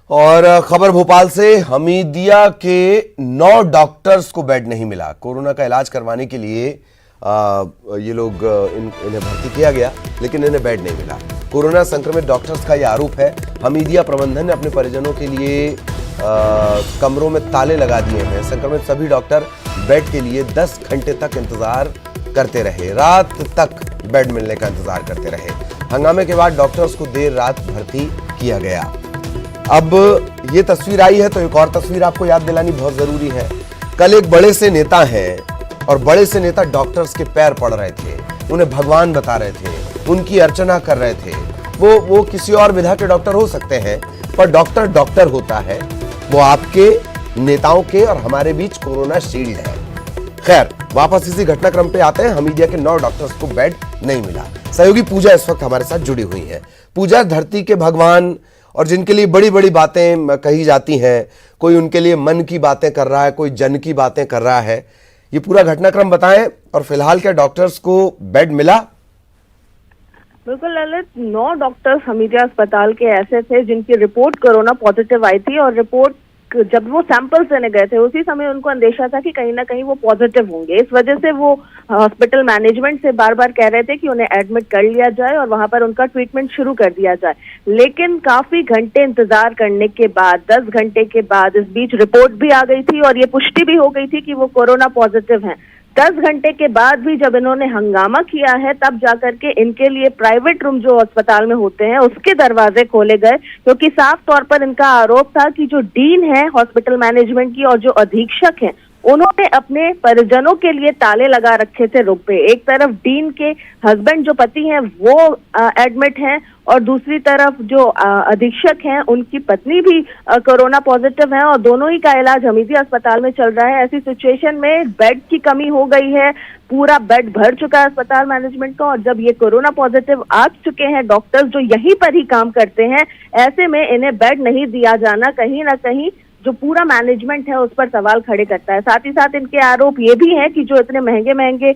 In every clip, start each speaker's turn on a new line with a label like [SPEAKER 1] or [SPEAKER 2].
[SPEAKER 1] और खबर भोपाल से, हमीदिया के 9 डॉक्टर्स को बेड नहीं मिला। कोरोना का इलाज करवाने के लिए ये लोग इन्हें भर्ती किया गया, लेकिन इन्हें बेड नहीं मिला। कोरोना संक्रमित डॉक्टर्स का यह आरोप है। हमीदिया प्रबंधन ने अपने परिजनों के लिए कमरों में ताले लगा दिए हैं। संक्रमित सभी डॉक्टर बेड के लिए 10 घंटे तक इंतजार करते रहे, रात तक बेड मिलने का इंतजार करते रहे। हंगामे के बाद डॉक्टर्स को देर रात भर्ती किया गया। अब ये तस्वीर आई है तो एक और तस्वीर आपको याद दिलानी बहुत जरूरी है। कल एक बड़े से नेता हैं और बड़े से नेता डॉक्टर्स के पैर पड़ रहे थे, उन्हें भगवान बता रहे थे, उनकी अर्चना कर रहे थे। वो किसी और विधा के डॉक्टर हो सकते हैं, पर डॉक्टर डॉक्टर होता है। वो आपके, नेताओं के और हमारे बीच कोरोना शील्ड है। खैर, वापस इसी घटनाक्रम पे आते हैं। हमीदिया के 9 डॉक्टर्स को बेड नहीं मिला। सहयोगी पूजा इस वक्त हमारे साथ जुड़ी हुई है। पूजा, धरती के भगवान और जिनके लिए बड़ी बड़ी बातें कही जाती हैं, कोई उनके लिए मन की बातें कर रहा है, कोई जन की बातें कर रहा है, ये पूरा घटनाक्रम बताएं। और फिलहाल क्या डॉक्टर्स को बेड मिला?
[SPEAKER 2] बिल्कुल ललित, 9 डॉक्टर्स हमीदिया अस्पताल के ऐसे थे जिनकी रिपोर्ट कोरोना पॉजिटिव आई थी, और रिपोर्ट जब वो सैंपल्स देने गए थे उसी समय उनको अंदेशा था कि कहीं ना कहीं वो पॉजिटिव होंगे। इस वजह से वो हॉस्पिटल मैनेजमेंट से बार बार कह रहे थे कि उन्हें एडमिट कर लिया जाए और वहां पर उनका ट्रीटमेंट शुरू कर दिया जाए। लेकिन काफी घंटे इंतजार करने के बाद, 10 घंटे के बाद, इस बीच रिपोर्ट भी आ गई थी और ये पुष्टि भी हो गई थी कि वो कोरोना पॉजिटिव हैं। 10 घंटे के बाद भी जब इन्होंने हंगामा किया है, तब जाकर के इनके लिए प्राइवेट रूम जो अस्पताल में होते हैं उसके दरवाजे खोले गए, क्योंकि साफ तौर पर इनका आरोप था कि जो डीन है हॉस्पिटल मैनेजमेंट की और जो अधीक्षक हैं, उन्होंने अपने परिजनों के लिए ताले लगा रखे थे रूम पे। एक तरफ डीन के हस्बैंड जो पति हैं वो एडमिट हैं, और दूसरी तरफ जो अधीक्षक हैं उनकी पत्नी भी कोरोना पॉजिटिव है, और दोनों ही का इलाज हमीदिया अस्पताल में चल रहा है। ऐसी सिचुएशन में बेड की कमी हो गई है, पूरा बेड भर चुका है अस्पताल मैनेजमेंट का। और जब ये कोरोना पॉजिटिव आ चुके हैं डॉक्टर्स जो यहीं पर ही काम करते हैं, ऐसे में इन्हें बेड नहीं दिया जाना कहीं ना कहीं जो पूरा मैनेजमेंट है उस पर सवाल खड़े करता है। साथ ही साथ इनके आरोप ये भी है कि जो इतने महंगे महंगे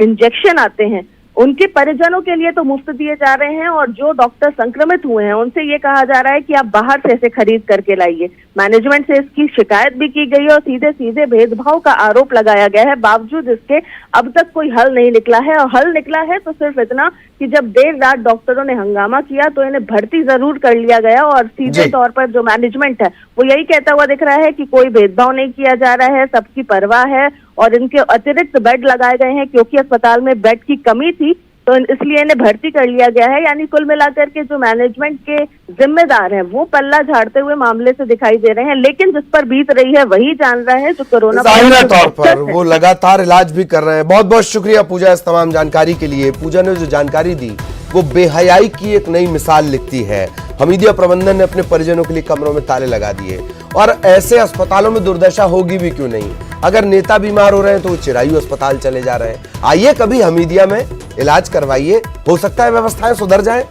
[SPEAKER 2] इंजेक्शन आते हैं उनके परिजनों के लिए तो मुफ्त दिए जा रहे हैं, और जो डॉक्टर संक्रमित हुए हैं उनसे ये कहा जा रहा है कि आप बाहर से ऐसे खरीद करके लाइए। मैनेजमेंट से इसकी शिकायत भी की गई और सीधे सीधे भेदभाव का आरोप लगाया गया है। बावजूद इसके अब तक कोई हल नहीं निकला है, और हल निकला है तो सिर्फ इतना कि जब देर रात डॉक्टरों ने हंगामा किया तो इन्हें भर्ती जरूर कर लिया गया, और सीधे तौर पर जो मैनेजमेंट है वो यही कहता हुआ दिख रहा है कि कोई भेदभाव नहीं किया जा रहा है, सबकी परवाह है, और इनके अतिरिक्त बेड लगाए गए हैं क्योंकि अस्पताल में बेड की कमी थी, तो इसलिए इन्हें भर्ती कर लिया गया है। यानी कुल मिलाकर के जो मैनेजमेंट के जिम्मेदार हैं वो पल्ला झाड़ते हुए मामले से दिखाई दे रहे हैं, लेकिन जिस पर बीत रही है वही जान रहा है जो कोरोना
[SPEAKER 1] तौर पर वो लगातार इलाज भी कर रहे हैं। बहुत बहुत शुक्रिया पूजा इस तमाम जानकारी के लिए। पूजा ने जो जानकारी दी वो बेहयाई की एक नई मिसाल लिखती है। हमीदिया प्रबंधन ने अपने परिजनों के लिए कमरों में ताले लगा दिए, और ऐसे अस्पतालों में दुर्दशा होगी भी क्यों नहीं। अगर नेता बीमार हो रहे हैं तो वो चिरायु अस्पताल चले जा रहे हैं। आइए कभी हमीदिया में इलाज करवाइए, हो सकता है व्यवस्थाएं सुधर जाएं।